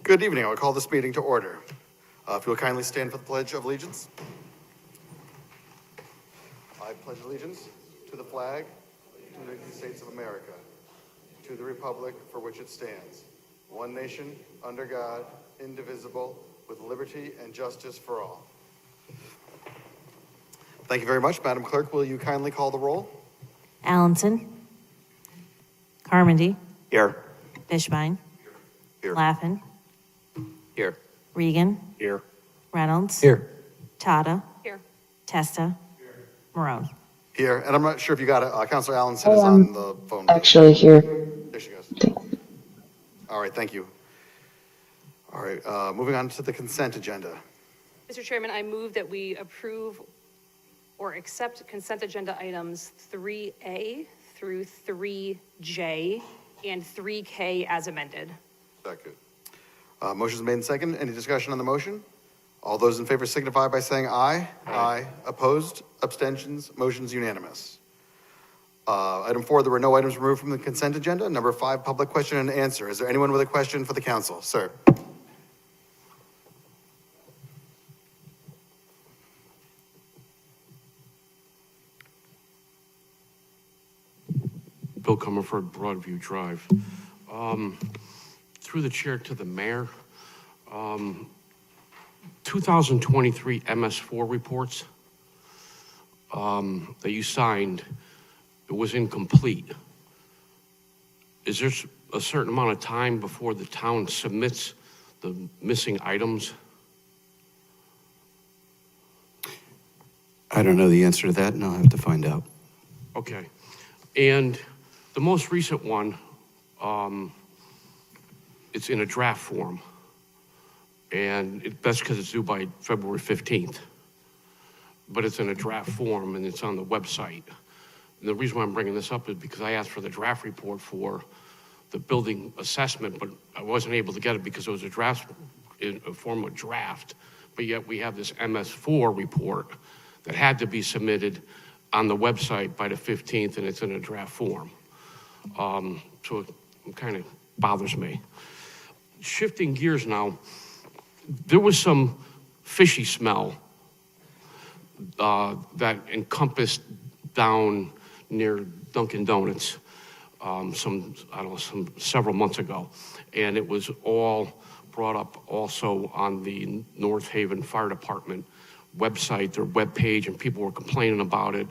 Good evening. I will call this meeting to order. If you will kindly stand for the Pledge of Allegiance. I pledge allegiance to the flag of the United States of America, to the republic for which it stands, one nation, under God, indivisible, with liberty and justice for all. Thank you very much. Madam Clerk, will you kindly call the roll? Allenson. Carmody. Here. Fishbein. Here. Laffin. Here. Regan. Here. Reynolds. Here. Tata. Here. Testa. Marone. Here. And I'm not sure if you got it. Councilor Allenson is on the phone. Actually here. There she goes. All right, thank you. All right, moving on to the consent agenda. Mr. Chairman, I move that we approve or accept consent agenda items 3A through 3J and 3K as amended. Second. Motion's made and second. Any discussion on the motion? All those in favor signify by saying aye. Aye. Opposed? Abstentions? Motion's unanimous. Item 4, there were no items removed from the consent agenda. Number 5, public question and answer. Is there anyone with a question for the council? Sir. Bill Comerford, Broadview Drive. Through the chair to the mayor, 2023 MS4 reports that you signed, it was incomplete. Is there a certain amount of time before the town submits the missing items? I don't know the answer to that, and I'll have to find out. Okay. And the most recent one, it's in a draft form. And that's because it's due by February 15th. But it's in a draft form and it's on the website. And the reason why I'm bringing this up is because I asked for the draft report for the building assessment, but I wasn't able to get it because it was a draft, in a form of draft. But yet we have this MS4 report that had to be submitted on the website by the 15th, and it's in a draft form. So it kind of bothers me. Shifting gears now, there was some fishy smell that encompassed down near Dunkin' Donuts several months ago. And it was all brought up also on the North Haven Fire Department website, their webpage, and people were complaining about it.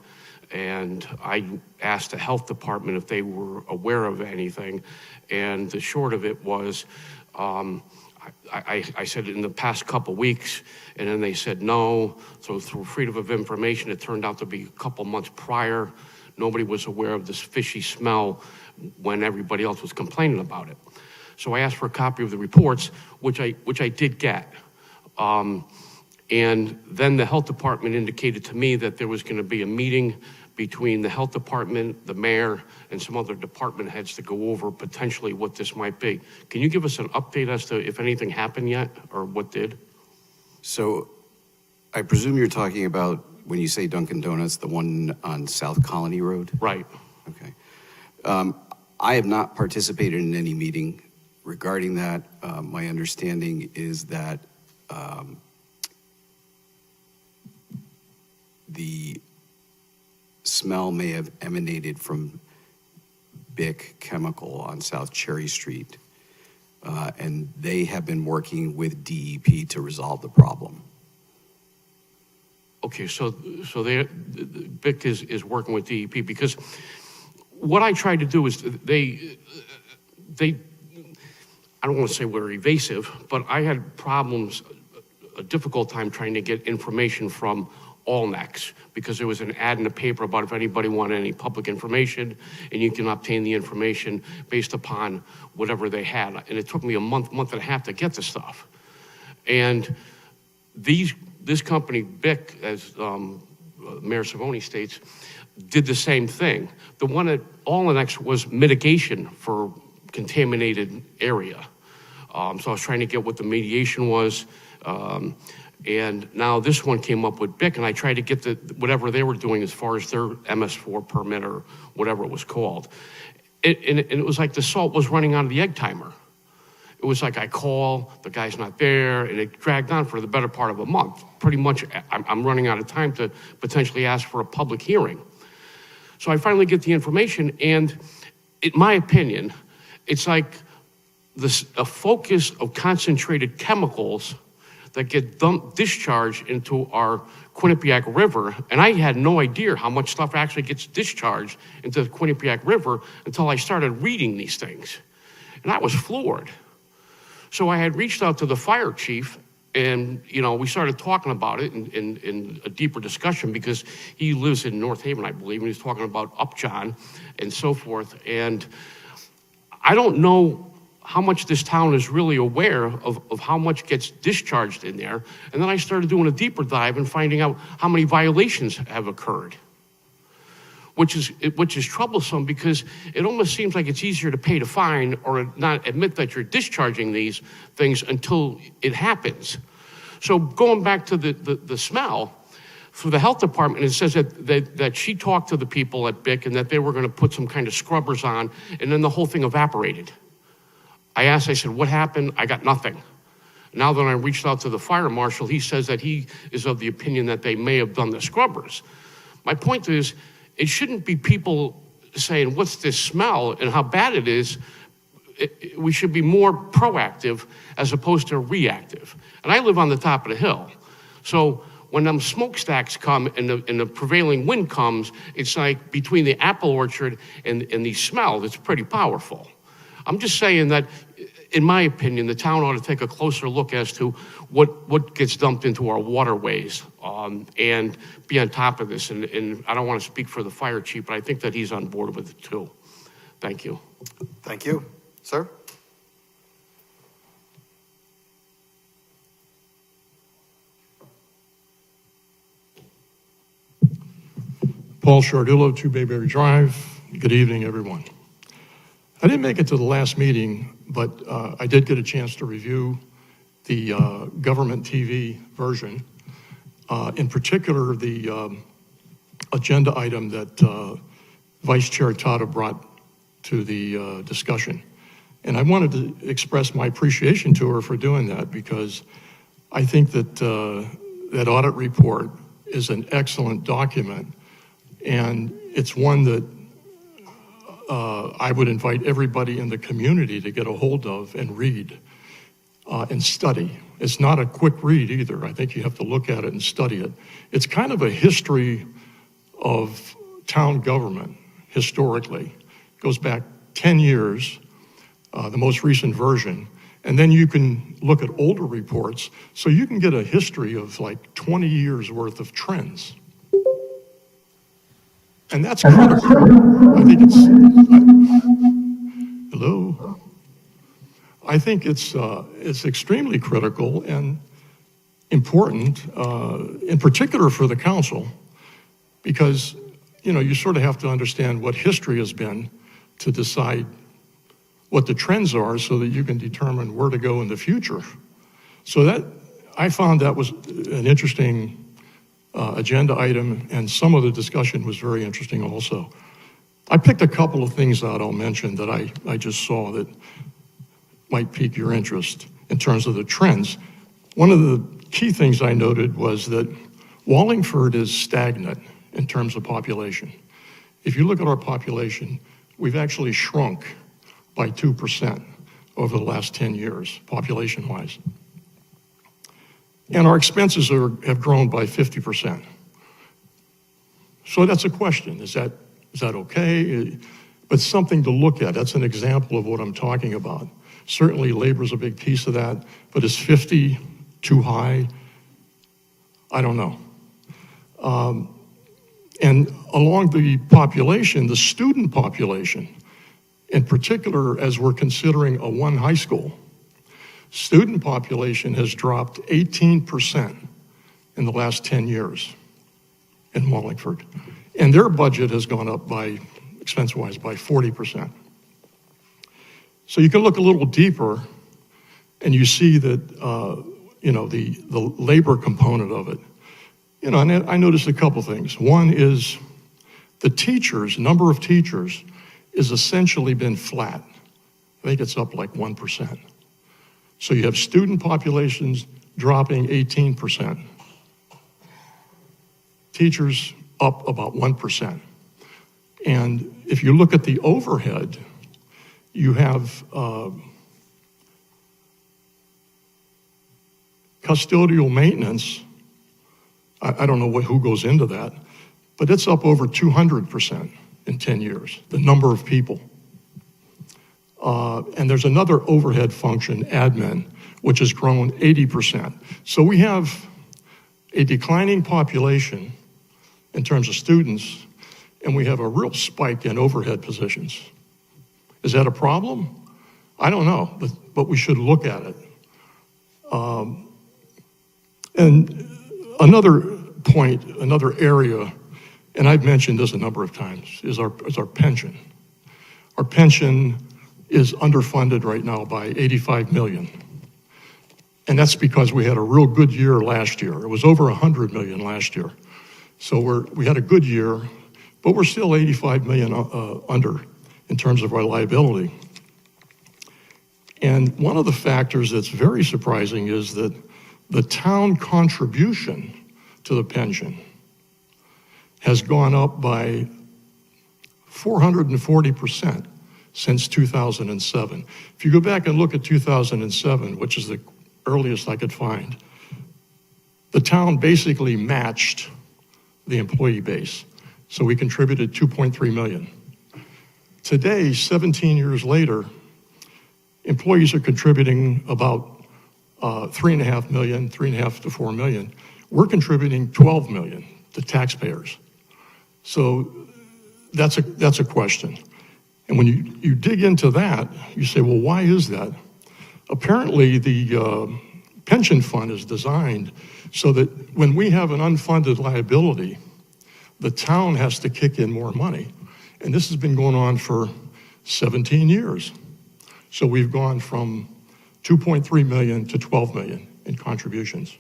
And I asked the health department if they were aware of anything. And the short of it was, I said in the past couple weeks, and then they said no. So through freedom of information, it turned out to be a couple months prior. Nobody was aware of this fishy smell when everybody else was complaining about it. So I asked for a copy of the reports, which I did get. And then the health department indicated to me that there was going to be a meeting between the health department, the mayor, and some other department heads to go over potentially what this might be. Can you give us an update as to if anything happened yet or what did? So I presume you're talking about, when you say Dunkin' Donuts, the one on South Colony Road? Right. Okay. I have not participated in any meeting regarding that. My understanding is that the smell may have emanated from BIC Chemical on South Cherry Street, and they have been working with DEP to resolve the problem. Okay, so BIC is working with DEP, because what I tried to do is they I don't want to say we're evasive, but I had problems, a difficult time trying to get information from Allnex, because there was an ad in the paper about if anybody wanted any public information, and you can obtain the information based upon whatever they had. And it took me a month and a half to get the stuff. And this company, BIC, as Mayor Savoni states, did the same thing. The one at Allnex was mitigation for contaminated area. So I was trying to get what the mediation was. And now this one came up with BIC, and I tried to get whatever they were doing as far as their MS4 permit or whatever it was called. And it was like the salt was running out of the egg timer. It was like I call, the guy's not there, and it dragged on for the better part of a month. Pretty much, I'm running out of time to potentially ask for a public hearing. So I finally get the information, and in my opinion, it's like a focus of concentrated chemicals that get discharged into our Quinnipiac River, and I had no idea how much stuff actually gets discharged into the Quinnipiac River until I started reading these things, and I was floored. So I had reached out to the fire chief, and we started talking about it in a deeper discussion, because he lives in North Haven, I believe, and he's talking about Upjohn and so forth. And I don't know how much this town is really aware of how much gets discharged in there. And then I started doing a deeper dive and finding out how many violations have occurred, which is troublesome, because it almost seems like it's easier to pay the fine or not admit that you're discharging these things until it happens. So going back to the smell, for the health department, it says that she talked to the people at BIC and that they were going to put some kind of scrubbers on, and then the whole thing evaporated. I said, what happened? I got nothing. Now that I reached out to the fire marshal, he says that he is of the opinion that they may have done the scrubbers. My point is, it shouldn't be people saying, what's this smell and how bad it is. We should be more proactive as opposed to reactive. And I live on the top of the hill. So when them smokestacks come and the prevailing wind comes, it's like between the apple orchard and the smell, it's pretty powerful. I'm just saying that, in my opinion, the town ought to take a closer look as to what gets dumped into our waterways, and be on top of this. And I don't want to speak for the fire chief, but I think that he's on board with it too. Thank you. Thank you. Sir? Paul Shardillo, 2 Bayberry Drive. Good evening, everyone. I didn't make it to the last meeting, but I did get a chance to review the government TV version, in particular the agenda item that Vice Chair Tata brought to the discussion. And I wanted to express my appreciation to her for doing that, because I think that that audit report is an excellent document, and it's one that I would invite everybody in the community to get a hold of and read and study. It's not a quick read either. I think you have to look at it and study it. It's kind of a history of town government historically. It goes back 10 years, the most recent version, and then you can look at older reports, so you can get a history of like 20 years worth of trends. And that's critical. I think it's, hello? I think it's extremely critical and important, in particular for the council, because, you sort of have to understand what history has been to decide what the trends are, so that you can determine where to go in the future. So that, I found that was an interesting agenda item, and some of the discussion was very interesting also. I picked a couple of things out I'll mention that I just saw that might pique your interest in terms of the trends. One of the key things I noted was that Wallingford is stagnant in terms of population. If you look at our population, we've actually shrunk by 2% over the last 10 years, population-wise. And our expenses have grown by 50%. So that's a question. Is that okay? But something to look at. That's an example of what I'm talking about. Certainly labor is a big piece of that, but is 50 too high? I don't know. And along the population, the student population, in particular, as we're considering a one high school, student population has dropped 18% in the last 10 years in Wallingford. And their budget has gone up by, expense-wise, by 40%. So you can look a little deeper and you see that, the labor component of it. And I noticed a couple things. One is the teachers, number of teachers, is essentially been flat. I think it's up like 1%. So you have student populations dropping 18%. Teachers up about 1%. And if you look at the overhead, you have custodial maintenance. I don't know who goes into that, but it's up over 200% in 10 years, the number of people. And there's another overhead function, admin, which has grown 80%. So we have a declining population in terms of students, and we have a real spike in overhead positions. Is that a problem? I don't know, but we should look at it. And another point, another area, and I've mentioned this a number of times, is our pension. Our pension is underfunded right now by $85 million. And that's because we had a real good year last year. It was over $100 million last year. So we had a good year, but we're still $85 million under in terms of our liability. And one of the factors that's very surprising is that the town contribution to the pension has gone up by 440% since 2007. If you go back and look at 2007, which is the earliest I could find, the town basically matched the employee base. So we contributed $2.3 million. Today, 17 years later, employees are contributing about $3.5 million, $3.5 to $4 million. We're contributing $12 million to taxpayers. So that's a question. And when you dig into that, you say, well, why is that? Apparently, the pension fund is designed so that when we have an unfunded liability, the town has to kick in more money. And this has been going on for 17 years. So we've gone from 2.3 million to 12 million in contributions.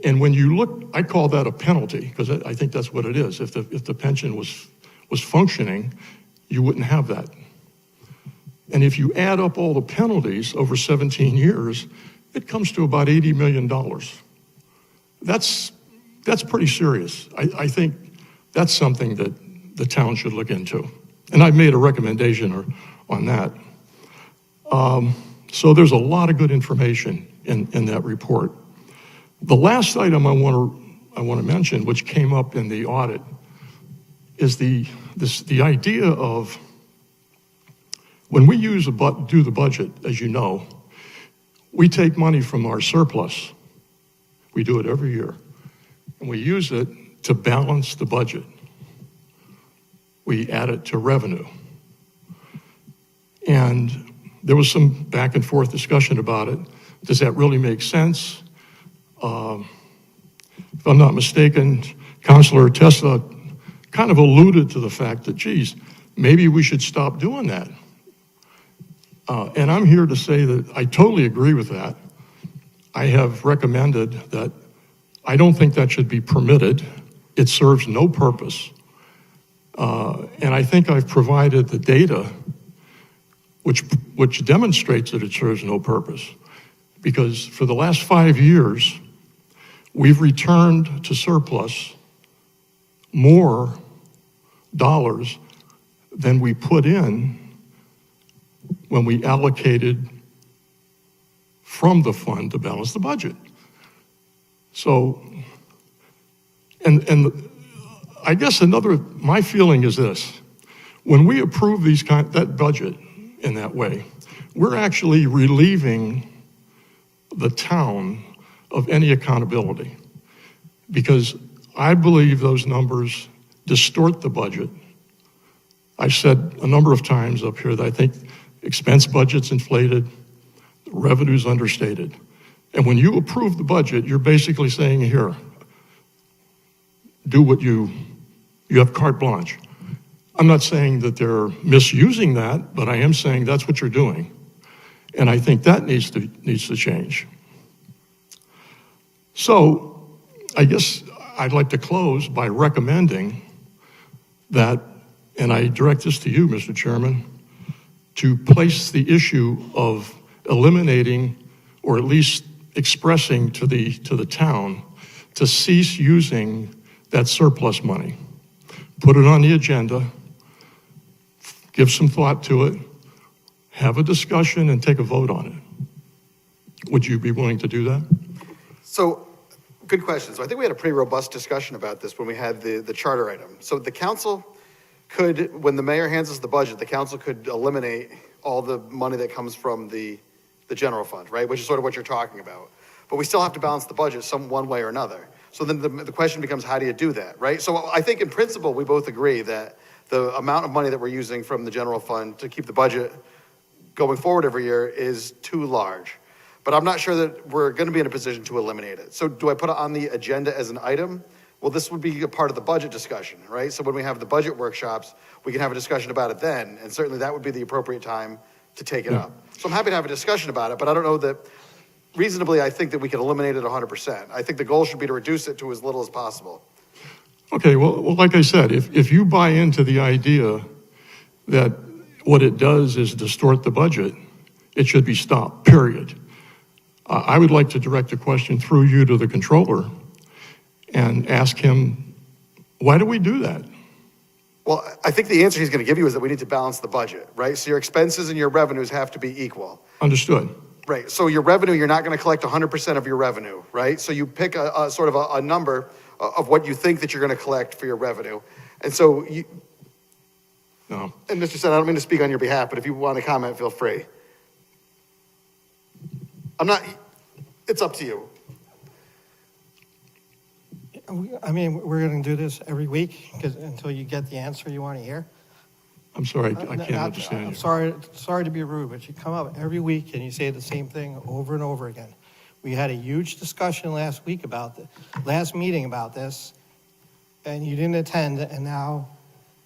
And when you look, I call that a penalty, because I think that's what it is. If the pension was functioning, you wouldn't have that. And if you add up all the penalties over 17 years, it comes to about $80 million. That's pretty serious. I think that's something that the town should look into. And I've made a recommendation on that. So there's a lot of good information in that report. The last item I want to mention, which came up in the audit, is the idea of when we do the budget, as you know, we take money from our surplus. We do it every year, and we use it to balance the budget. We add it to revenue. And there was some back and forth discussion about it. Does that really make sense? If I'm not mistaken, Councilor Testa kind of alluded to the fact that, geez, maybe we should stop doing that. And I'm here to say that I totally agree with that. I have recommended that I don't think that should be permitted. It serves no purpose. And I think I've provided the data which demonstrates that it serves no purpose. Because for the last 5 years, we've returned to surplus more dollars than we put in when we allocated from the fund to balance the budget. So, and I guess my feeling is this: when we approve that budget in that way, we're actually relieving the town of any accountability, because I believe those numbers distort the budget. I've said a number of times up here that I think expense budget's inflated, revenue's understated. And when you approve the budget, you're basically saying, here, do what you have carte blanche. I'm not saying that they're misusing that, but I am saying that's what you're doing. And I think that needs to change. So I guess I'd like to close by recommending that, and I direct this to you, Mr. Chairman, to place the issue of eliminating or at least expressing to the town to cease using that surplus money. Put it on the agenda, give some thought to it, have a discussion, and take a vote on it. Would you be willing to do that? So, good question. So I think we had a pretty robust discussion about this when we had the charter item. So the council could, when the mayor hands us the budget, the council could eliminate all the money that comes from the general fund, right? Which is sort of what you're talking about. But we still have to balance the budget one way or another. So then the question becomes, how do you do that, right? So I think in principle, we both agree that the amount of money that we're using from the general fund to keep the budget going forward every year is too large. But I'm not sure that we're going to be in a position to eliminate it. So do I put it on the agenda as an item? Well, this would be a part of the budget discussion, right? So when we have the budget workshops, we can have a discussion about it then, and certainly that would be the appropriate time to take it up. So I'm happy to have a discussion about it, but I don't know that, reasonably, I think that we can eliminate it 100%. I think the goal should be to reduce it to as little as possible. Okay, well, like I said, if you buy into the idea that what it does is distort the budget, it should be stopped, period. I would like to direct a question through you to the controller and ask him, why do we do that? Well, I think the answer he's going to give you is that we need to balance the budget, right? So your expenses and your revenues have to be equal. Understood. Right, so your revenue, you're not going to collect 100% of your revenue, right? So you pick a sort of a number of what you think that you're going to collect for your revenue. And so you, No. and Mr. Sen, I don't mean to speak on your behalf, but if you want to comment, feel free. It's up to you. I mean, we're going to do this every week until you get the answer you want to hear. I'm sorry, I can't understand I'm you. sorry to be rude, but you come up every week and you say the same thing over and over again. We had a huge discussion last meeting about this, and you didn't attend, and now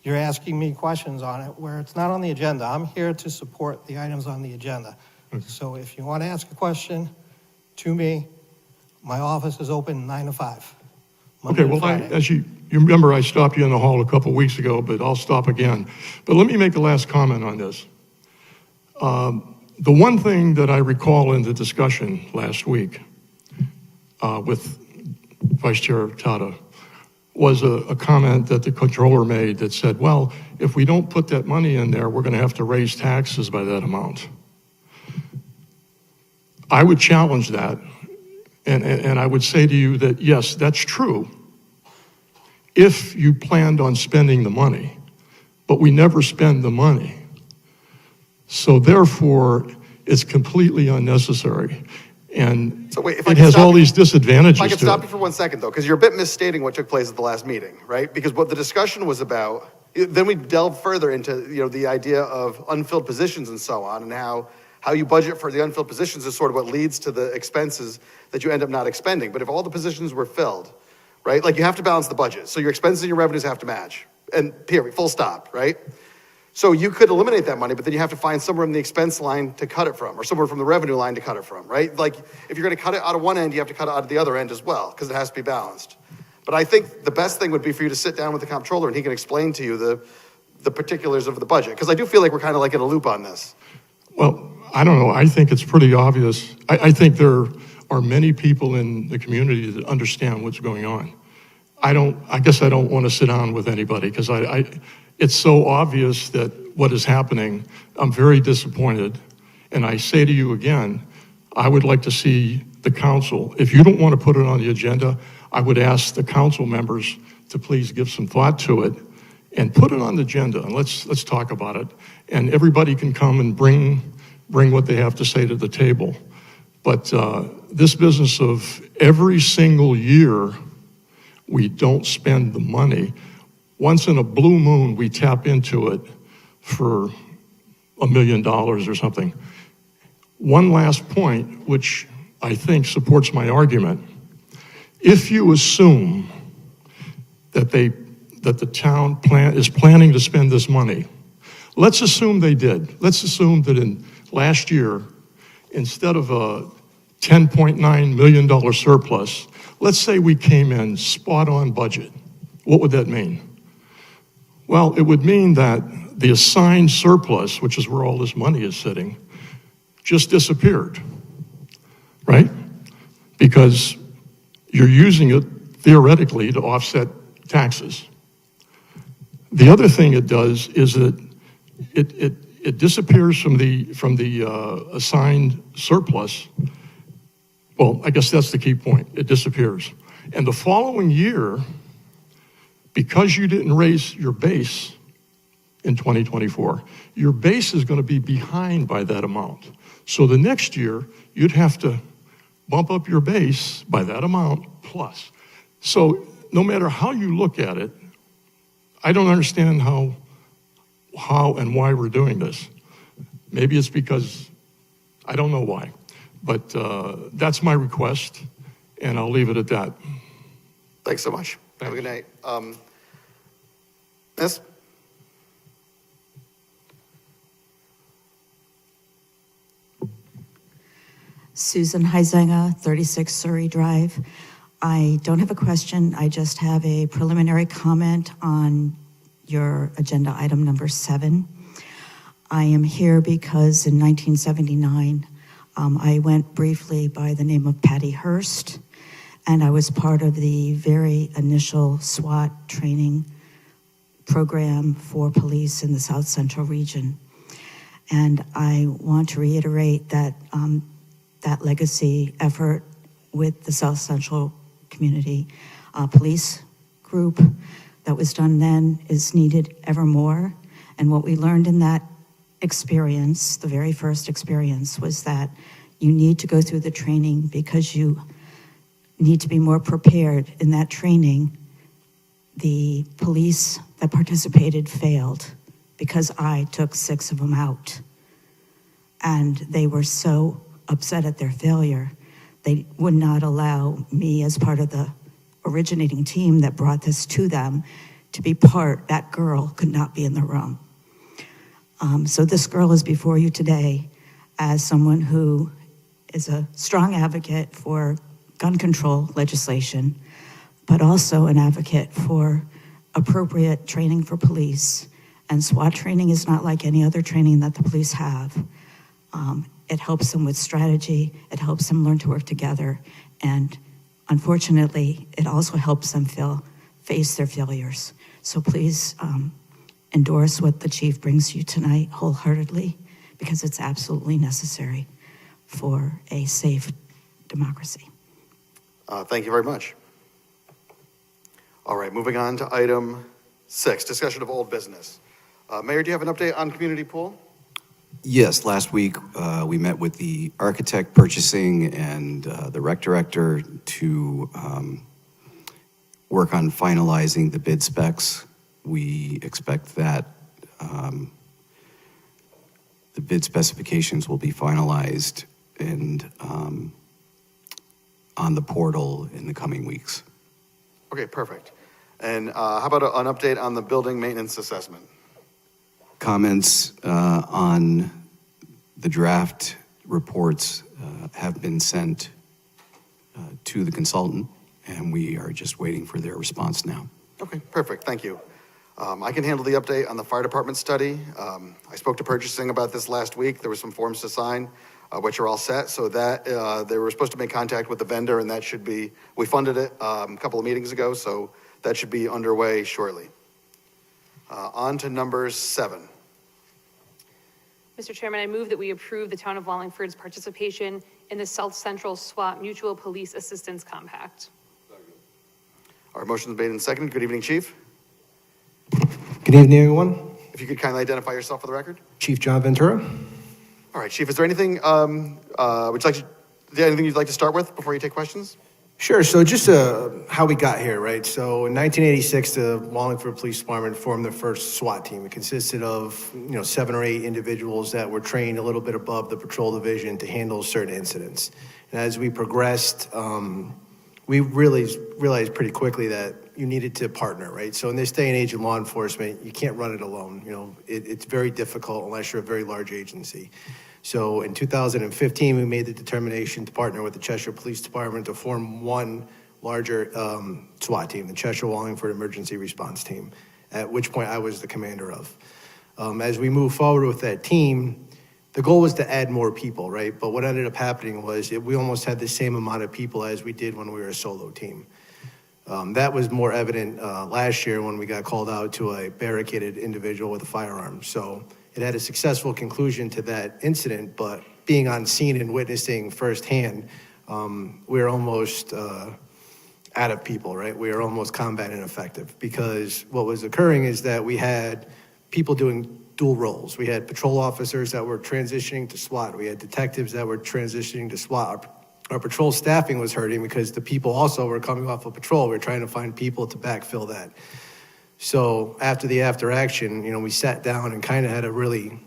you're asking me questions on it where it's not on the agenda. I'm here to support the items on the agenda. Okay. So if you want to ask a question to me, my office is open 9 to 5. Monday Okay, to well, Friday. as you remember, I stopped you in the hall a couple weeks ago, but I'll stop again. But let me make a last comment on this. The one thing that I recall in the discussion last week with Vice Chair Tata was a comment that the controller made that said, well, if we don't put that money in there, we're going to have to raise taxes by that amount. I would challenge that, and I would say to you that, yes, that's true, if you planned on spending the money, but we never spend the money. So therefore, it's completely unnecessary. And So wait, if I it can has stop all you- these disadvantages If I can to stop it. you for 1 second, though, because you're a bit misstating what took place at the last meeting, right? Because what the discussion was about, then we delved further into, the idea of unfilled positions and so on, and how you budget for the unfilled positions is sort of what leads to the expenses that you end up not expending. But if all the positions were filled, right, like you have to balance the budget. So your expenses and your revenues have to match, and period, full stop, right? So you could eliminate that money, but then you have to find somewhere in the expense line to cut it from, or somewhere from the revenue line to cut it from, right? Like, if you're gonna cut it out of one end, you have to cut it out of the other end as well, because it has to be balanced. But I think the best thing would be for you to sit down with the comptroller and he can explain to you the particulars of the budget, because I do feel like we're kind of like in a loop on this. Well, I don't know. I think it's pretty obvious. I think there are many people in the community that understand what's going on. I guess I don't want to sit down with anybody because it's so obvious that what is happening. I'm very disappointed. And I say to you again, I would like to see the council. If you don't want to put it on the agenda, I would ask the council members to please give some thought to it and put it on the agenda and let's talk about it. And everybody can come and bring what they have to say to the table. But this business of every single year we don't spend the money. Once in a blue moon, we tap into it for $1 million or something. One last point, which I think supports my argument. If you assume that the town is planning to spend this money, let's assume they did. Let's assume that in last year, instead of a $10.9 million surplus, let's say we came in spot on budget. What would that mean? Well, it would mean that the assigned surplus, which is where all this money is sitting, just disappeared. right? Because you're using it theoretically to offset taxes. The other thing it does is that it disappears from the assigned surplus. Well, I guess that's the key point. It disappears. And the following year, because you didn't raise your base in 2024, your base is going to be behind by that amount. So the next year, you'd have to bump up your base by that amount plus. So no matter how you look at it, I don't understand how and why we're doing this. Maybe it's because I don't know why, but that's my request, and I'll leave it at that. Thanks so much. Have a good night. Miss? Susan Heisinger, 36 Surrey Drive. I don't have a question. I just have a preliminary comment on your agenda item number 7. I am here because in 1979, I went briefly by the name of Patty Hurst, and I was part of the very initial SWAT training program for police in the South Central region. And I want to reiterate that that legacy effort with the South Central community police group that was done then is needed ever more. And what we learned in that experience, the very first experience, was that you need to go through the training because you need to be more prepared. In that training, the police that participated failed because I took 6 of them out. And they were so upset at their failure, they would not allow me as part of the originating team that brought this to them to be part. That girl could not be in the room. So this girl is before you today as someone who is a strong advocate for gun control legislation, but also an advocate for appropriate training for police. And SWAT training is not like any other training that the police have. It helps them with strategy. It helps them learn to work together. And unfortunately, it also helps them face their failures. So please endorse what the chief brings you tonight wholeheartedly, because it's absolutely necessary for a safe democracy. Thank you very much. All right, moving on to item 6, discussion of old business. Mayor, do you have an update on community pool? Yes, last week we met with the architect, purchasing, and the rec director to work on finalizing the bid specs. We expect that the bid specifications will be finalized and on the portal in the coming weeks. Okay, perfect. And how about an update on the building maintenance assessment? Comments on the draft reports have been sent to the consultant, and we are just waiting for their response now. Okay, perfect, thank you. I can handle the update on the fire department study. I spoke to purchasing about this last week. There were some forms to sign, which are all set. So that they were supposed to make contact with the vendor, and that should be, we funded it a couple of meetings ago, so that should be underway shortly. On to number 7. Mr. Chairman, I move that we approve the Town of Wallingford's participation in the South Central SWAT Mutual Police Assistance Compact. Our motion is made and seconded. Good evening, Chief. Good evening, everyone. If you could kindly identify yourself for the record. Chief John Ventura. All right, Chief, is there anything, is there anything you'd like to start with before you take questions? Sure. So just how we got here, right? So in 1986, the Wallingford Police Department formed their first SWAT team. It consisted of 7 or 8 individuals that were trained a little bit above the patrol division to handle certain incidents. And as we progressed, we really realized pretty quickly that you needed to partner, right? So in this day and age in law enforcement, you can't run it alone. It's very difficult unless you're a very large agency. So in 2015, we made the determination to partner with the Cheshire Police Department to form one larger SWAT team, the Cheshire Wallingford Emergency Response Team, at which point I was the commander of. As we move forward with that team, the goal was to add more people, right? But what ended up happening was we almost had the same amount of people as we did when we were a solo team. That was more evident last year when we got called out to a barricaded individual with a firearm. So it had a successful conclusion to that incident, but being on scene and witnessing firsthand, we were almost out of people, right? We were almost combat ineffective because what was occurring is that we had people doing dual roles. We had patrol officers that were transitioning to SWAT. We had detectives that were transitioning to SWAT. Our patrol staffing was hurting because the people also were coming off of patrol. We were trying to find people to backfill that. So after the after action, we sat down and kind of had a really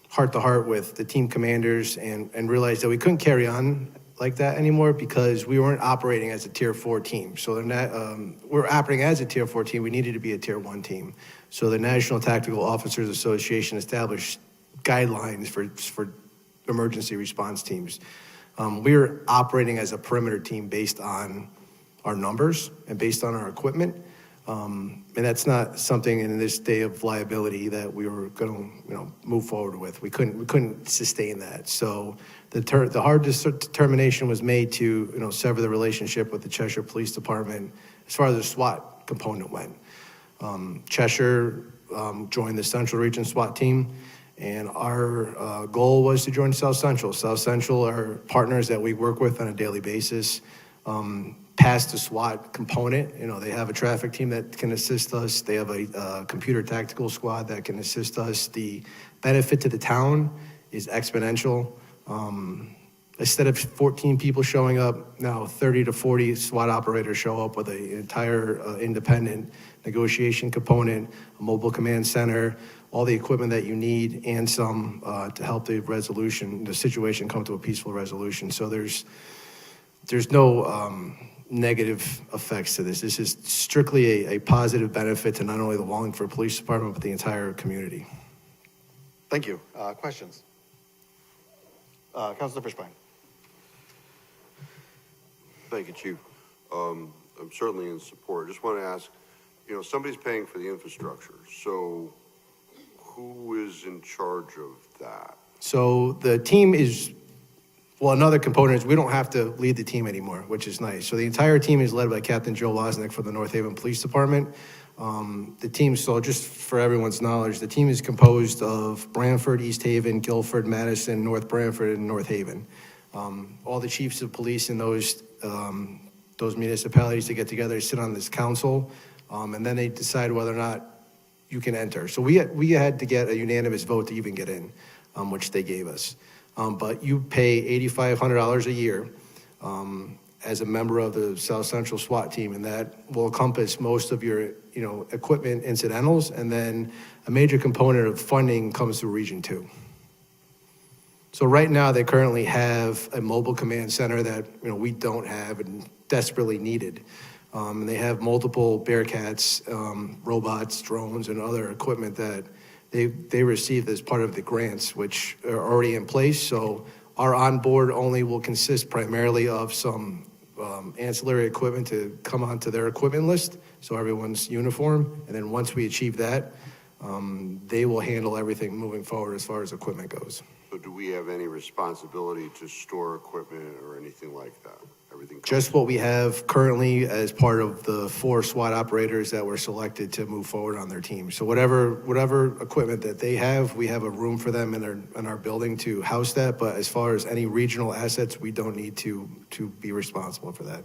heart-to-heart with the team commanders and realized that we couldn't carry on like that anymore because we weren't operating as a Tier 4 team. So we're operating as a Tier 4 team. We needed to be a Tier 1 team. So the National Tactical Officers Association established guidelines for emergency response teams. We were operating as a perimeter team based on our numbers and based on our equipment. And that's not something in this day of liability that we were going to, move forward with. We couldn't sustain that. So the hard determination was made to, sever the relationship with the Cheshire Police Department as far as the SWAT component went. Cheshire joined the Central Region SWAT team, and our goal was to join South Central. South Central are partners that we work with on a daily basis. Past the SWAT component, they have a traffic team that can assist us. They have a computer tactical squad that can assist us. The benefit to the town is exponential. Instead of 14 people showing up, now 30 to 40 SWAT operators show up with an entire independent negotiation component, a mobile command center, all the equipment that you need, and some to help the situation come to a peaceful resolution. So there's no negative effects to this. This is strictly a positive benefit to not only the Wallingford Police Department, but the entire community. Thank you. Questions? Councilor Fishbein. Thank you, Chief. I'm certainly in support. I just want to ask, somebody's paying for the infrastructure, so who is in charge of that? So the team is, another component is we don't have to lead the team anymore, which is nice. So the entire team is led by Captain Joe Wozniak from the North Haven Police Department. The team, so just for everyone's knowledge, the team is composed of Brantford, East Haven, Guilford, Madison, North Brantford, and North Haven. All the chiefs of police in those municipalities to get together, sit on this council, and then they decide whether or not you can enter. So we had to get a unanimous vote to even get in, which they gave us. But you pay $8,500 a year as a member of the South Central SWAT team, and that will encompass most of your, equipment incidentals, and then a major component of funding comes through Region 2. So right now, they currently have a mobile command center that, we don't have and desperately needed. And they have multiple Bearcats, robots, drones, and other equipment that they received as part of the grants, which are already in place. So our onboard only will consist primarily of some ancillary equipment to come onto their equipment list, so everyone's uniform. And then once we achieve that, they will handle everything moving forward as far as equipment goes. So do we have any responsibility to store equipment or anything like that? Everything Just what we have currently as part of the 4 SWAT operators that were selected to move forward on their team. So whatever equipment that they have, we have a room for them in our building to house that. But as far as any regional assets, we don't need to be responsible for that.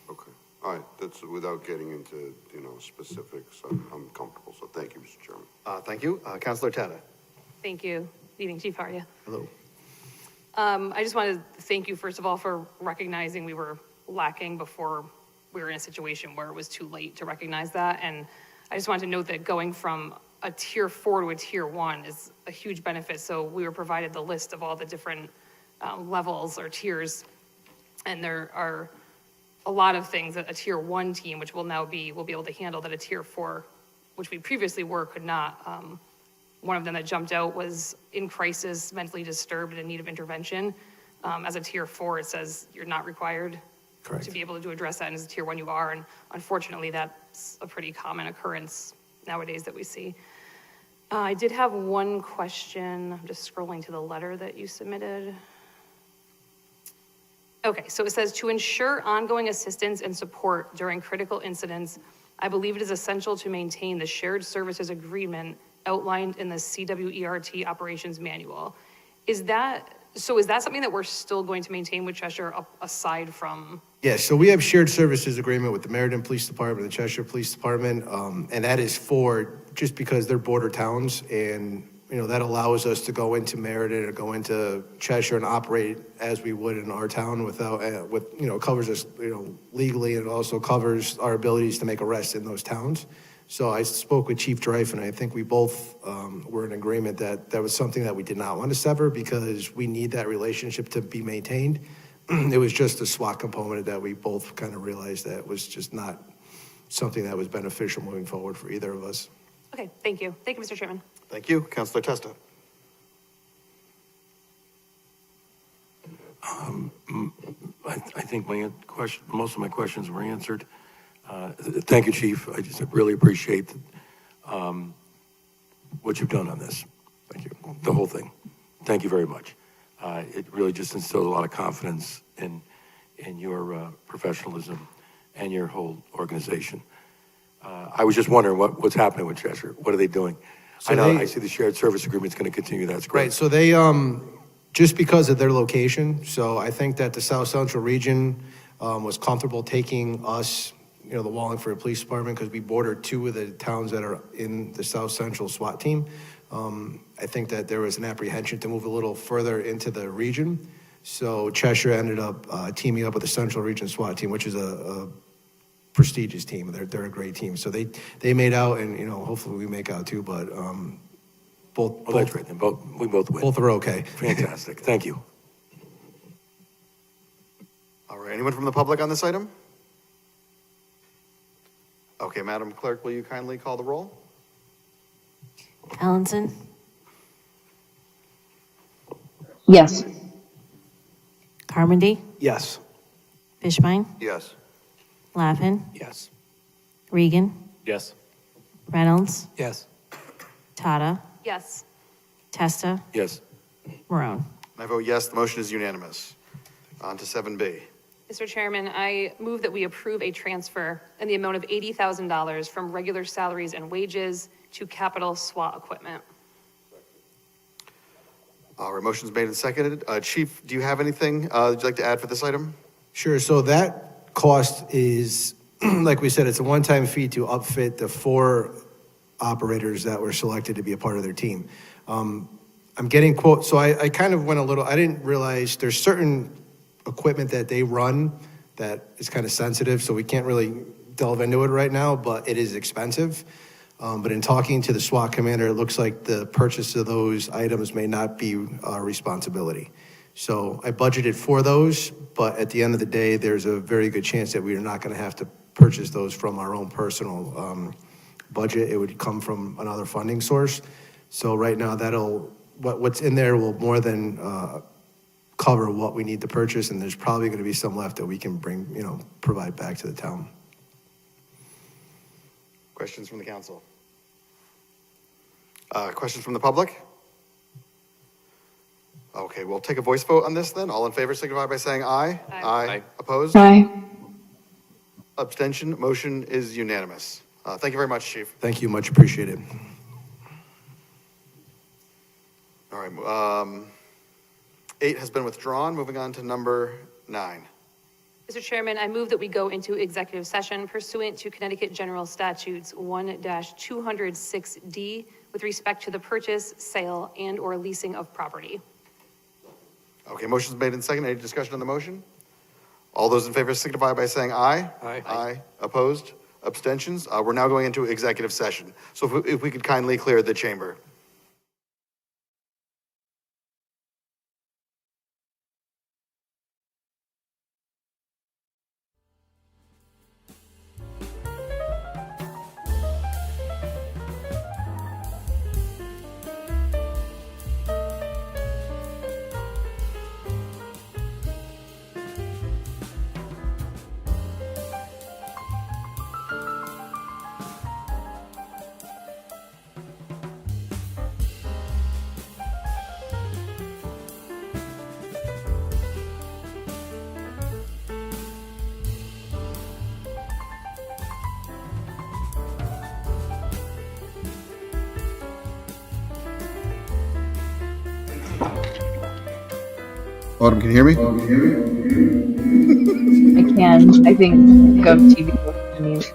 Okay. All right. That's without getting into, specifics. I'm comfortable. So thank you, Mr. Chairman. Thank you. Councilor Tata. Thank you. Good evening, Chief. How are you? Hello. I just wanted to thank you, first of all, for recognizing we were lacking before we were in a situation where it was too late to recognize that. And I just wanted to note that going from a Tier 4 to a Tier 1 is a huge benefit. So we were provided the list of all the different levels or tiers. And there are a lot of things that a Tier 1 team, which will be able to handle, that a Tier 4, which we previously could not. One of them that jumped out was in crisis, mentally disturbed, and in need of intervention. As a Tier 4, it says you're not required Correct. to be able to address that, and as a Tier 1 you are, and unfortunately that's a pretty common occurrence nowadays that we see. I did have one question. I'm just scrolling to the letter that you submitted. Okay, so it says, to ensure ongoing assistance and support during critical incidents, I believe it is essential to maintain the shared services agreement outlined in the CWERT operations manual. Is that something that we're still going to maintain with Cheshire aside from? Yes, so we have shared services agreement with the Meriden Police Department, the Cheshire Police Department, and that is for, just because they're border towns, and, you know, that allows us to go into Meriden or go into Cheshire and operate as we would in our town without, you know, covers us, you know, legally, and it also covers our abilities to make arrests in those towns. So I spoke with Chief Dreif, and I think we both were in agreement that that was something that we did not want to sever because we need that relationship to be maintained. It was just a SWAT component that we both kind of realized that was just not something that was beneficial moving forward for either of us. Okay, thank you. Thank you, Mr. Chairman. Thank you. Councilor Testa. I think most of my questions were answered. Thank you, Chief. I just really appreciate what you've done on this. Thank you. The whole thing. Thank you very much. It really just instilled a lot of confidence in your professionalism and your whole organization. I was just wondering what's happening with Cheshire. What are they doing? So I see the shared service agreement is going to continue. That's great. Right, so they, just because of their location, so I think that the South Central region was comfortable taking us, you know, the Wallingford Police Department, because we border two of the towns that are in the South Central SWAT team. I think that there was an apprehension to move a little further into the region. So Cheshire ended up teaming up with the Central Region SWAT team, which is a prestigious team. They're a great team. So they made out, and, you know, hopefully we make out too, but both. Well, that's great. Then we both win. Both are okay. Fantastic. Thank you. All right, anyone from the public on this item? Okay, Madam Clerk, will you kindly call the roll? Allenson, Yes. Carmody, Yes. Fishbein, Yes. Lappin, Yes. Regan, Yes. Reynolds, Yes. Tata, Yes. Testa, Yes. Marone. And I vote yes, the motion is unanimous. On to 7B. Mr. Chairman, I move that we approve a transfer in the amount of $80,000 from regular salaries and wages to capital SWAT equipment. All right, motion's made and seconded. Chief, do you have anything you'd like to add for this item? Sure, so that cost is, like we said, it's a one-time fee to upfit the 4 operators that were selected to be a part of their team. I'm getting quotes, so I kind of went a little, I didn't realize there's certain equipment that they run that is kind of sensitive, so we can't really delve into it right now, but it is expensive. But in talking to the SWAT commander, it looks like the purchase of those items may not be our responsibility. So I budgeted for those, but at the end of the day, there's a very good chance that we are not going to have to purchase those from our own personal budget. It would come from another funding source. So right now, what's in there will more than cover what we need to purchase, and there's probably going to be some left that we can provide back to the town. Questions from the council? Questions from the public? Okay, we'll take a voice vote on this then. All in favor signify by saying aye. Aye. Aye. Opposed? Aye. Abstention? Motion is unanimous. Thank you very much, Chief. Thank you, much appreciated. All right, 8 has been withdrawn. Moving on to number 9. Mr. Chairman, I move that we go into executive session pursuant to Connecticut General Statutes 1-206D with respect to the purchase, sale, and/or leasing of property. Okay, motion's made and seconded. Any discussion on the motion? All those in favor signify by saying aye. Aye. Aye. Opposed? Abstentions? We're now going into executive session. So if we could kindly clear the chamber. Autumn, can you hear me? I can. I think GovTV will mute.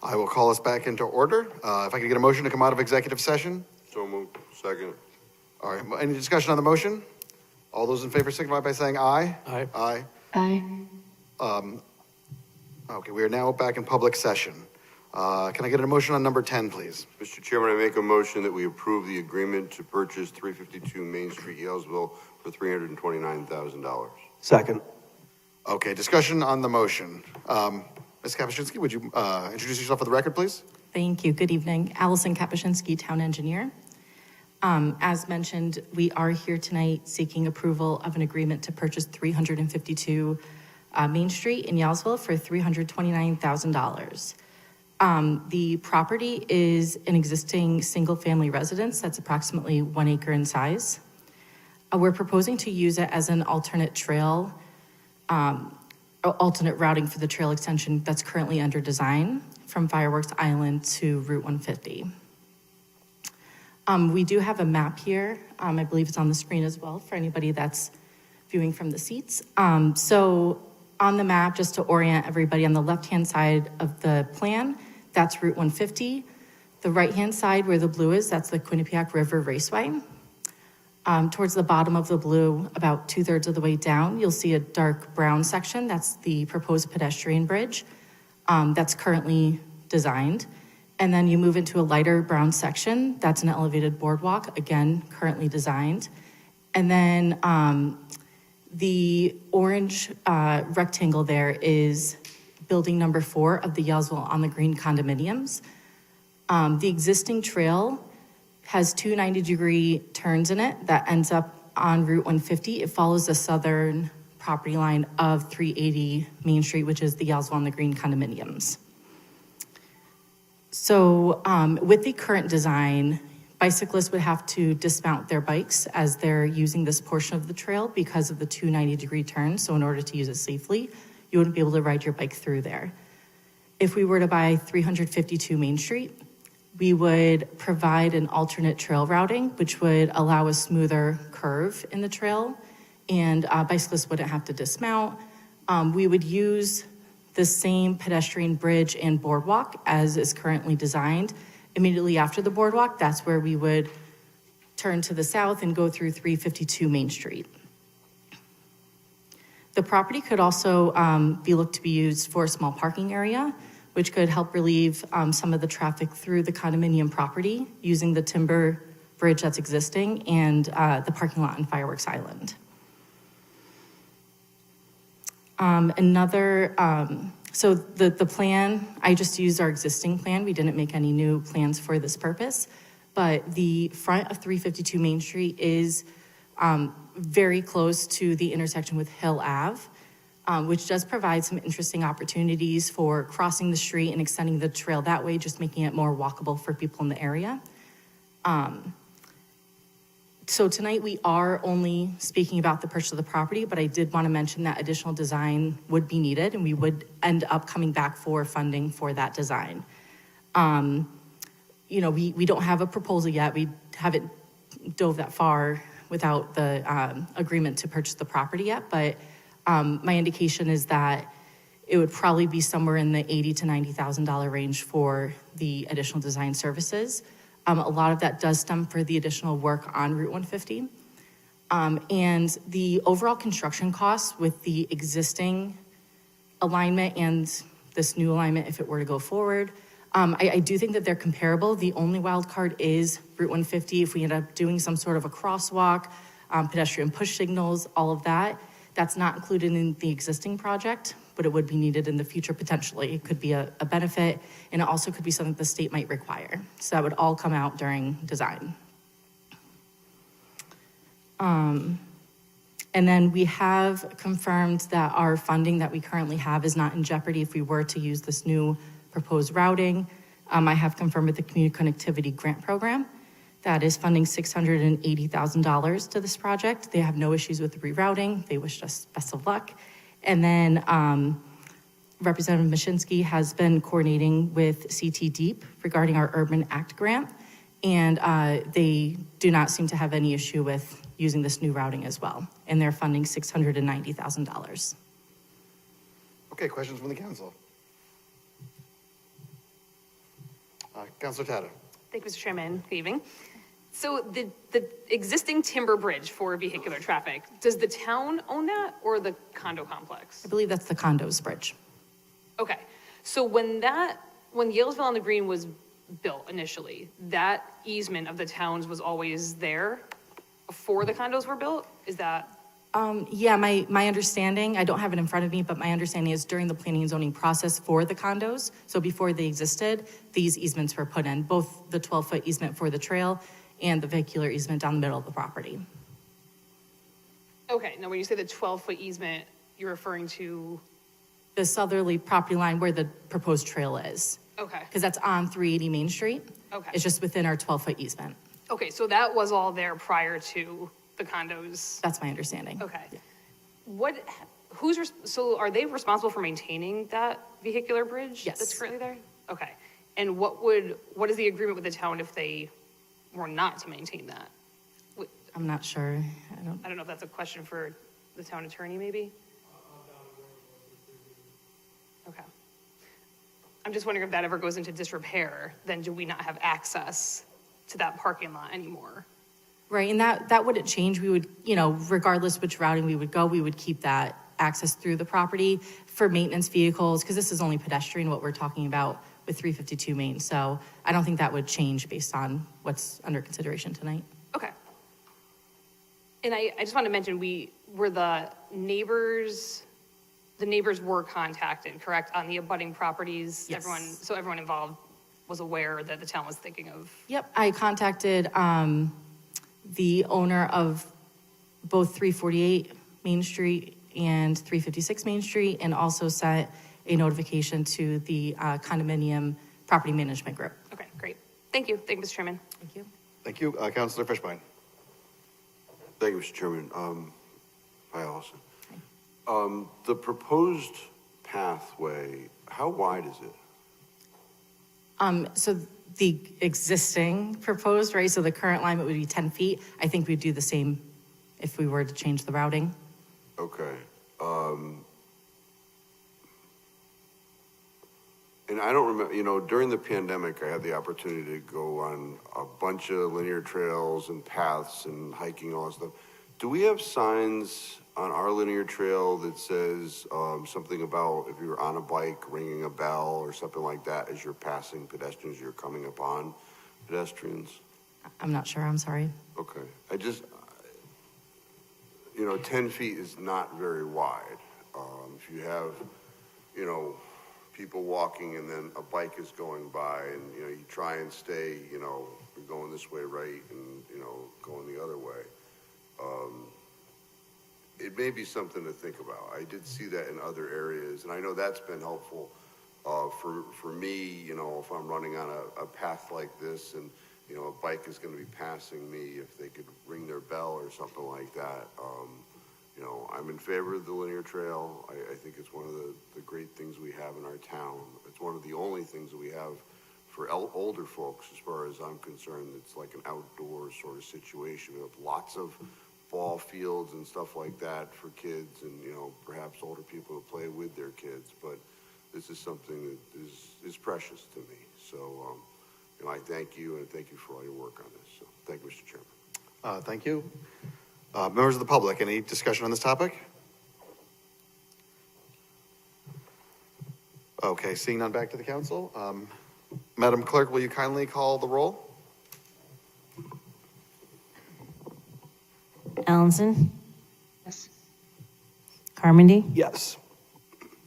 I will call us back into order. If I could get a motion to come out of executive session? So moved. Second. All right, any discussion on the motion? All those in favor signify by saying aye. Aye. Aye. Aye. Okay, we are now back in public session. Can I get a motion on number 10, please? Mr. Chairman, I make a motion that we approve the agreement to purchase 352 Main Street, Yalesville for $329,000. Second. Okay, discussion on the motion. Ms. Kapuscinski, would you introduce yourself for the record, please? Thank you. Good evening. Allison Kapuscinski, Town Engineer. As mentioned, we are here tonight seeking approval of an agreement to purchase 352 Main Street in Yalesville for $329,000. The property is an existing single-family residence that's approximately 1 acre in size. We're proposing to use it as an alternate trail, alternate routing for the trail extension that's currently under design from Fireworks Island to Route 150. We do have a map here. I believe it's on the screen as well for anybody that's viewing from the seats. So on the map, just to orient everybody, on the left-hand side of the plan, that's Route 150. The right-hand side where the blue is, that's the Quinnipiac River Raceway. Towards the bottom of the blue, about 2/3 of the way down, you'll see a dark brown section. That's the proposed pedestrian bridge that's currently designed. And then you move into a lighter brown section. That's an elevated boardwalk, again, currently designed. And then the orange rectangle there is building number 4 of the Yalesville on the Green condominiums. The existing trail has 2 90-degree turns in it that ends up on Route 150. It follows the southern property line of 380 Main Street, which is the Yalesville on the Green condominiums. So with the current design, bicyclists would have to dismount their bikes as they're using this portion of the trail because of the 2 90-degree turns. So in order to use it safely, you wouldn't be able to ride your bike through there. If we were to buy 352 Main Street, we would provide an alternate trail routing, which would allow a smoother curve in the trail, and bicyclists wouldn't have to dismount. We would use the same pedestrian bridge and boardwalk as is currently designed. Immediately after the boardwalk, that's where we would turn to the south and go through 352 Main Street. The property could also be looked to be used for a small parking area, which could help relieve some of the traffic through the condominium property using the timber bridge that's existing and the parking lot on Fireworks Island. So the plan, I just used our existing plan. We didn't make any new plans for this purpose, but the front of 352 Main Street is very close to the intersection with Hill Ave, which does provide some interesting opportunities for crossing the street and extending the trail that way, just making it more walkable for people in the area. So tonight we are only speaking about the purchase of the property, but I did want to mention that additional design would be needed and we would end up coming back for funding for that design. We don't have a proposal yet. We haven't dove that far without the agreement to purchase the property yet, but my indication is that it would probably be somewhere in the $80,000 to $90,000 range for the additional design services. A lot of that does stem for the additional work on Route 150. And the overall construction costs with the existing alignment and this new alignment, if it were to go forward, I do think that they're comparable. The only wild card is Route 150. If we end up doing some sort of a crosswalk, pedestrian push signals, all of that, that's not included in the existing project, but it would be needed in the future potentially. It could be a benefit, and it also could be something the state might require. So that would all come out during design. And then we have confirmed that our funding that we currently have is not in jeopardy if we were to use this new proposed routing. I have confirmed with the Community Connectivity Grant Program that is funding $680,000 to this project. They have no issues with the rerouting. They wish us best of luck. And then Representative Mashinsky has been coordinating with CT Deep regarding our Urban Act grant, and they do not seem to have any issue with using this new routing as well. And they're funding $690,000. Okay, questions from the council? Counselor Tata. Thank you, Mr. Chairman. Good evening. So the existing timber bridge for vehicular traffic, does the town own that or the condo complex? I believe that's the condos bridge. Okay, so when Yalesville on the Green was built initially, that easement of the towns was always there before the condos were built? Is that? Yeah, my understanding, I don't have it in front of me, but my understanding is during the planning and zoning process for the condos, so before they existed, these easements were put in, both the 12-foot easement for the trail and the vehicular easement down the middle of the property. Okay, now when you say the 12-foot easement, you're referring to? The southerly property line where the proposed trail is. Okay. Because that's on 380 Main Street. Okay. It's just within our 12-foot easement. Okay, so that was all there prior to the condos? That's my understanding. Okay. Yeah. So are they responsible for maintaining that vehicular bridge? Yes. That's currently there? Okay. And what is the agreement with the town if they were not to maintain that? I'm not sure. I don't know if that's a question for the town attorney, maybe? Okay. I'm just wondering if that ever goes into disrepair, then do we not have access to that parking lot anymore? Right, and that wouldn't change. We would, regardless which routing we would go, we would keep that access through the property for maintenance vehicles, because this is only pedestrian, what we're talking about with 352 Main. So I don't think that would change based on what's under consideration tonight. Okay. And I just want to mention, the neighbors were contacted, correct, on the abutting properties? Yes. Everyone involved was aware that the town was thinking of? Yep, I contacted the owner of both 348 Main Street and 356 Main Street, and also sent a notification to the condominium property management group. Okay, great. Thank you. Thank you, Mr. Chairman. Thank you. Thank you. Counselor Fishbein. Thank you, Mr. Chairman. Hi, Allison. The proposed pathway, how wide is it? So the existing proposed, right, so the current alignment would be 10 feet. I think we'd do the same if we were to change the routing. Okay. And I don't remember, during the pandemic, I had the opportunity to go on a bunch of linear trails and paths and hiking, all that stuff. Do we have signs on our linear trail that says something about if you're on a bike, ringing a bell or something like that as you're passing pedestrians, you're coming upon pedestrians? I'm not sure, I'm sorry. Okay. 10 feet is not very wide. If you have, people walking and then a bike is going by and, you try and stay, you're going this way right and, going the other way. It may be something to think about. I did see that in other areas, and I know that's been helpful for me, if I'm running on a path like this and, a bike is going to be passing me, if they could ring their bell or something like that. I'm in favor of the linear trail. I think it's one of the great things we have in our town. It's one of the only things that we have for older folks, as far as I'm concerned. It's like an outdoor sort of situation. We have lots of ball fields and stuff like that for kids and, perhaps older people to play with their kids. But this is something that is precious to me. So, I thank you, and thank you for all your work on this. So, thank you, Mr. Chairman. Thank you. Members of the public, any discussion on this topic? Okay, seeing none, back to the council. Madam Clerk, will you kindly call the roll? Allenson, Yes. Carmody, Yes.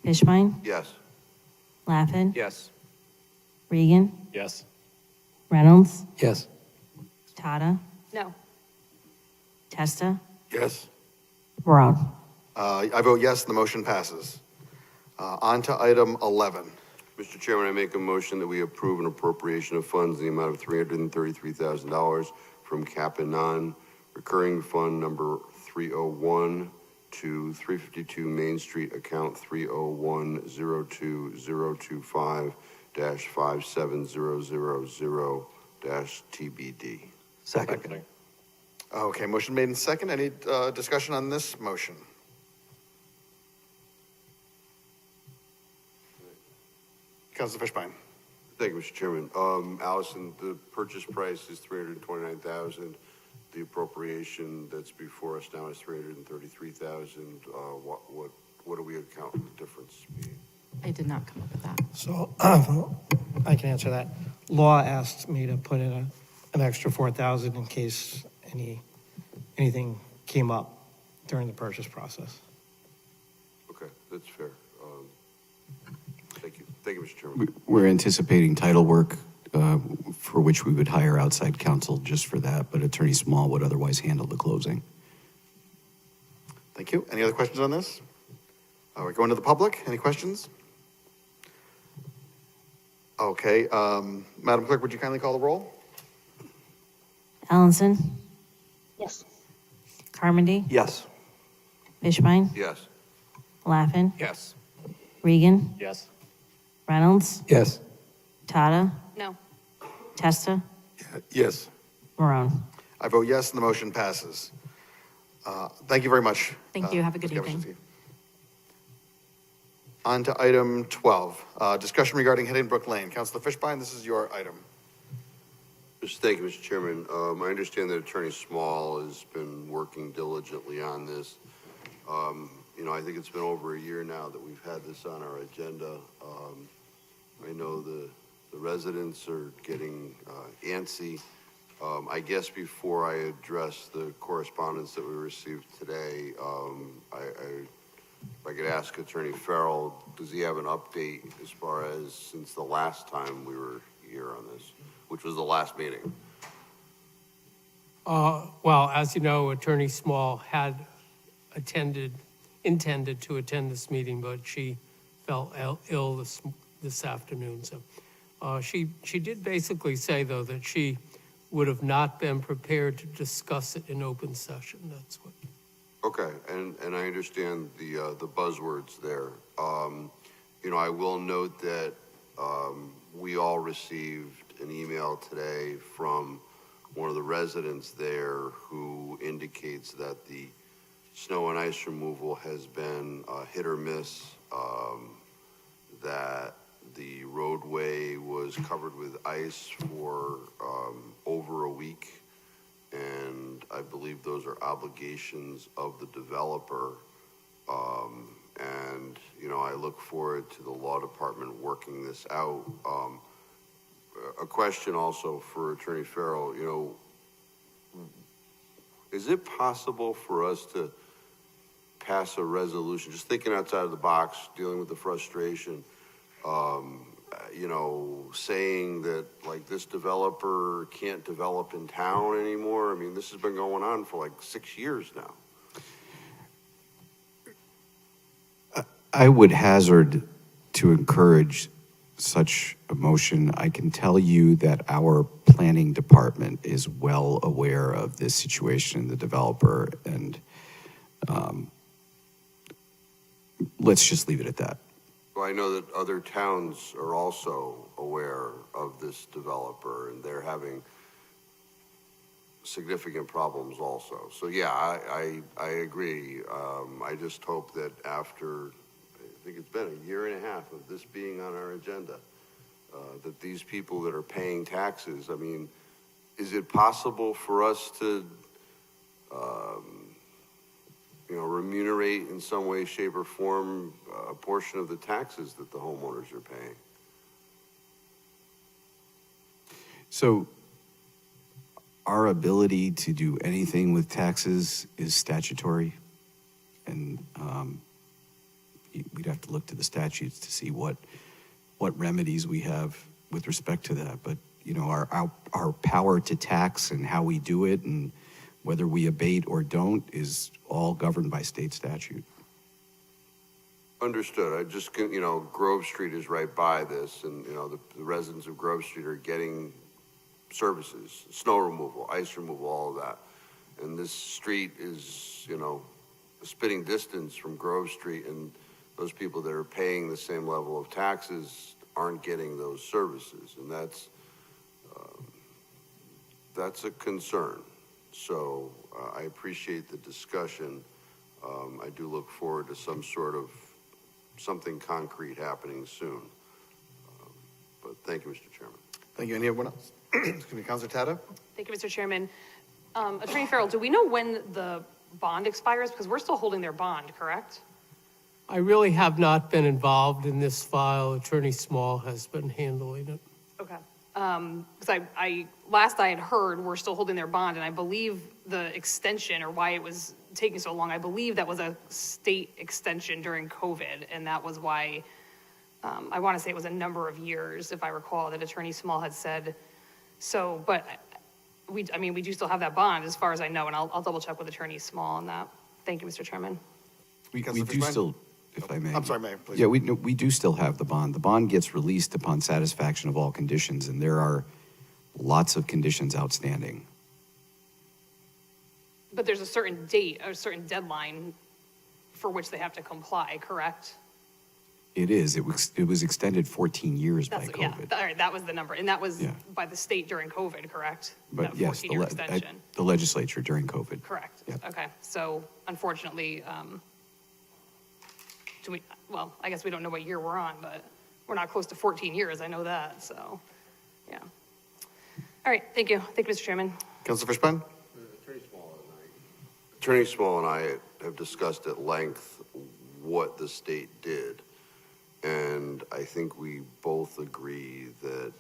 Fishbein, Yes. Laffin, Yes. Regan, Yes. Reynolds, Yes. Tata, No. Testa, Yes. Brown. I vote yes, the motion passes. On to item 11. Mr. Chairman, I make a motion that we approve an appropriation of funds in the amount of $333,000 from cap and non-recurring fund number 301 to 352 Main Street, account 301-020-025-57000-TBD. Second. Okay, motion made in second. Any discussion on this motion? Councilor Fishbein. Thank you, Mr. Chairman. Allison, the purchase price is $329,000. The appropriation that's before us now is $333,000. What do we account the difference being? I did not come up with that. So I can answer that. Law asked me to put in an extra 4,000 in case anything came up during the purchase process. Okay, that's fair. Thank you. Thank you, Mr. Chairman. We're anticipating title work for which we would hire outside counsel just for that, but Attorney Small would otherwise handle the closing. Thank you. Any other questions on this? We're going to the public. Any questions? Okay, Madam Clerk, would you kindly call the roll? Allenson, Yes. Carmody, Yes. Fishbein, Yes. Laffin, Yes. Regan, Yes. Reynolds, Yes. Tata, No. Testa, Yes. Marone. I vote yes, and the motion passes. Thank you very much. Thank you. Have a good Ms. evening. Gavinski. On to item 12, discussion regarding heading Brook Lane. Councilor Fishbein, this is your item. Thank you, Mr. Chairman. I understand that Attorney Small has been working diligently on this. I think it's been over a year now that we've had this on our agenda. I know the residents are getting antsy. I guess before I address the correspondence that we received today, if I could ask Attorney Farrell, does he have an update as far as since the last time we were here on this, which was the last meeting? Well, as you know, Attorney Small had intended to attend this meeting, but she fell ill this afternoon. So she did basically say, though, that she would have not been prepared to discuss it in open session. That's what. Okay, and I understand the buzzwords there. I will note that we all received an email today from one of the residents there who indicates that the snow and ice removal has been hit or miss, that the roadway was covered with ice for over a week, and I believe those are obligations of the developer. And I look forward to the law department working this out. A question also for Attorney Farrell, is it possible for us to pass a resolution, just thinking outside of the box, dealing with the frustration, saying that like this developer can't develop in town anymore? I mean, this has been going on for like 6 years now. I would hazard to encourage such a motion. I can tell you that our planning department is well aware of this situation, the developer, and let's just leave it at that. Well, I know that other towns are also aware of this developer, and they're having significant problems also. So yeah, I agree. I just hope that after, I think it's been a year and a half of this being on our agenda, that these people that are paying taxes, I mean, is it possible for us to, remunerate in some way, shape, or form a portion of the taxes that the homeowners are paying? So our ability to do anything with taxes is statutory, and we'd have to look to the statutes to see what remedies we have with respect to that. But our power to tax and how we do it and whether we abate or don't is all governed by state statute. Understood. I just, Grove Street is right by this, and, the residents of Grove Street are getting services, snow removal, ice removal, all of that. And this street is, a spitting distance from Grove Street, and those people that are paying the same level of taxes aren't getting those services, and that's a concern. So I appreciate the discussion. I do look forward to something concrete happening soon. But thank you, Mr. Chairman. Thank you. Anyone else? Excuse me, Councilor Tata? Thank you, Mr. Chairman. Attorney Farrell, do we know when the bond expires? Because we're still holding their bond, correct? I really have not been involved in this file. Attorney Small has been handling it. Okay. Because last I had heard, we're still holding their bond, and I believe the extension, or why it was taking so long, I believe that was a state extension during COVID, and that was why, I want to say it was a number of years, if I recall, that Attorney Small had said. So, but we do still have that bond, as far as I know, and I'll double check with Attorney Small on that. Thank you, Mr. Chairman. We Councilor do Fishbein? still, if I may. I'm sorry, Mayor, please. Yeah, we do still have the bond. The bond gets released upon satisfaction of all conditions, and there are lots of conditions outstanding. But there's a certain date, or a certain deadline for which they have to comply, correct? It is. It was extended 14 years by That's, COVID. yeah, all right, that was the number, and that was Yeah. by the state during COVID, correct? But That yes, 14-year extension. the legislature during COVID. Correct. Yeah. Okay, so unfortunately, well, I guess we don't know what year we're on, but we're not close to 14 years, I know that, so, yeah. All right, thank you. Thank you, Mr. Chairman. Councilor Fishbein? Attorney Small and I have discussed at length what the state did. And I think we both agree that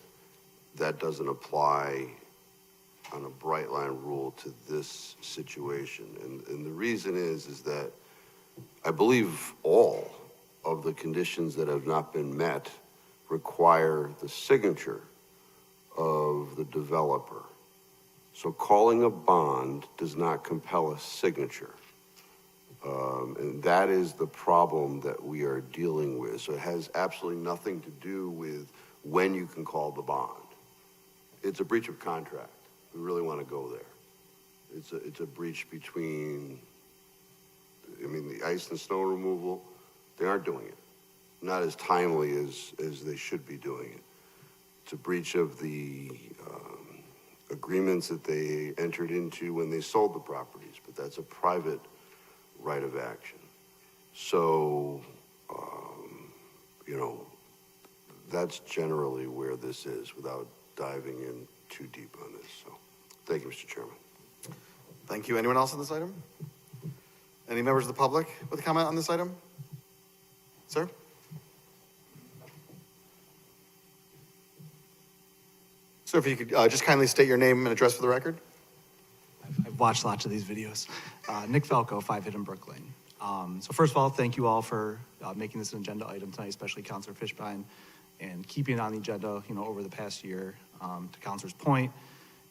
that doesn't apply on a bright line rule to this situation. And the reason is that I believe all of the conditions that have not been met require the signature of the developer. So calling a bond does not compel a signature. And that is the problem that we are dealing with. So it has absolutely nothing to do with when you can call the bond. It's a breach of contract. We really want to go there. It's a breach between, the ice and snow removal, they aren't doing it. Not as timely as they should be doing it. It's a breach of the agreements that they entered into when they sold the properties, but that's a private right of action. So, that's generally where this is without diving in too deep on this. So, thank you, Mr. Chairman. Thank you. Anyone else on this item? Any members of the public with a comment on this item? Sir? Sir, if you could just kindly state your name and address for the record. I've watched lots of these videos. Nick Falco, 5 Hidden Brook Lane. So first of all, thank you all for making this an agenda item tonight, especially Councilor Fishbein, and keeping it on the agenda, over the past year. To Councilor's point,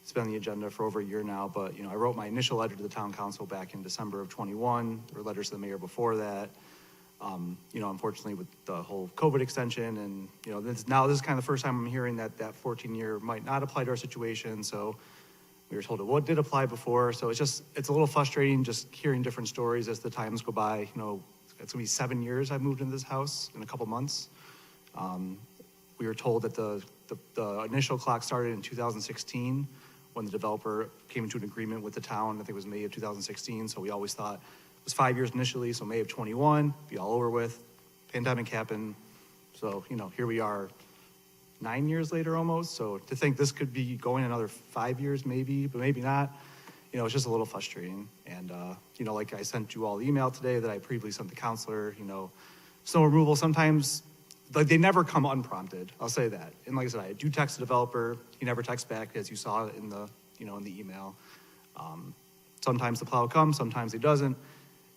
it's been on the agenda for over a year now, but, I wrote my initial letter to the town council back in December of 21. There were letters to the mayor before that. Unfortunately with the whole COVID extension and, this is kind of the first time I'm hearing that 14-year might not apply to our situation. So we were told it did apply before. So it's a little frustrating just hearing different stories as the times go by. It's gonna be 7 years I've moved into this house in a couple months. We were told that the initial clock started in 2016 when the developer came into an agreement with the town. I think it was May of 2016. So we always thought it was 5 years initially. So May of 21, be all over with. Pandemic happened. So, here we are 9 years later almost. So to think this could be going another 5 years maybe, but maybe not, it's just a little frustrating. And, like I sent you all the email today that I previously sent the counselor, snow removal sometimes, like they never come unprompted. I'll say that. And like I said, I do text the developer. He never texts back, as you saw in the, in the email. Sometimes the plow comes, sometimes it doesn't.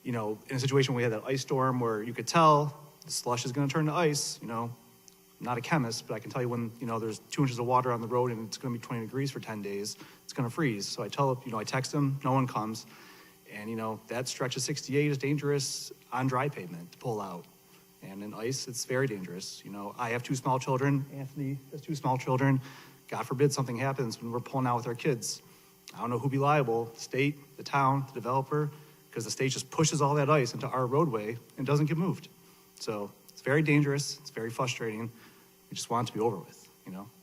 In a situation where we had that ice storm where you could tell the slush is going to turn to ice, I'm not a chemist, but I can tell you when, there's 2 inches of water on the road and it's going to be 20 degrees for 10 days, it's going to freeze. So I text him, no one comes. And, that stretch of 68 is dangerous on dry pavement to pull out. And in ice, it's very dangerous. I have 2 small children. Anthony has 2 small children. God forbid something happens when we're pulling out with our kids. I don't know who'd be liable, the state, the town, the developer, because the state just pushes all that ice into our roadway and doesn't get moved. So it's very dangerous. It's very frustrating. We just want it to be over with,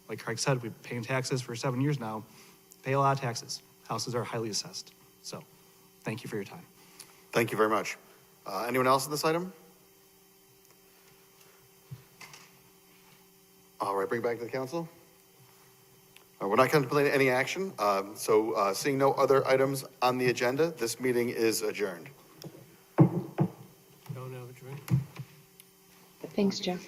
Like Craig said, we've been paying taxes for 7 years now. Pay a lot of taxes. Houses are highly assessed. So thank you for your time. Thank you very much. Anyone else on this item? All right, bring it back to the council. We're not contemplating any action, so seeing no other items on the agenda, this meeting is adjourned. Don't have a drink. Thanks, Jeff.